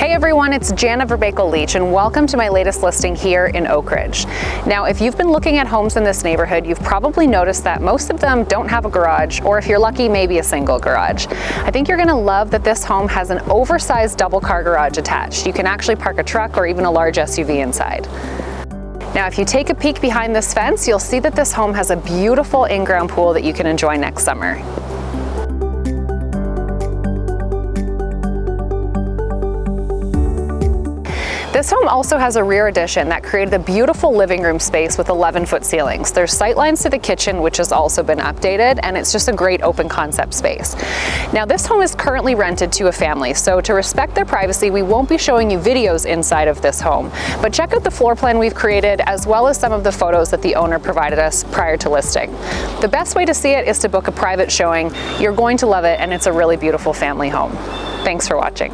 Hey everyone, it's Jana Verbakel Leach and welcome to my latest listing here in Oakridge. Now, if you've been looking at homes in this neighborhood, you've probably noticed that most of them don't have a garage, or if you're lucky, maybe a single garage. I think you're gonna love that this home has an oversized double car garage attached. You can actually park a truck or even a large SUV inside. Now, if you take a peek behind this fence, you'll see that this home has a beautiful in-ground pool that you can enjoy next summer. This home also has a rear addition that created a beautiful living room space with 11-foot ceilings. There's sight lines to the kitchen, which has also been updated, and it's just a great open concept space. Now, this home is currently rented to a family, so to respect their privacy, we won't be showing you videos inside of this home. But check out the floor plan we've created, as well as some of the photos that the owner provided us prior to listing. The best way to see it is to book a private showing. You're going to love it, and it's a really beautiful family home. Thanks for watching.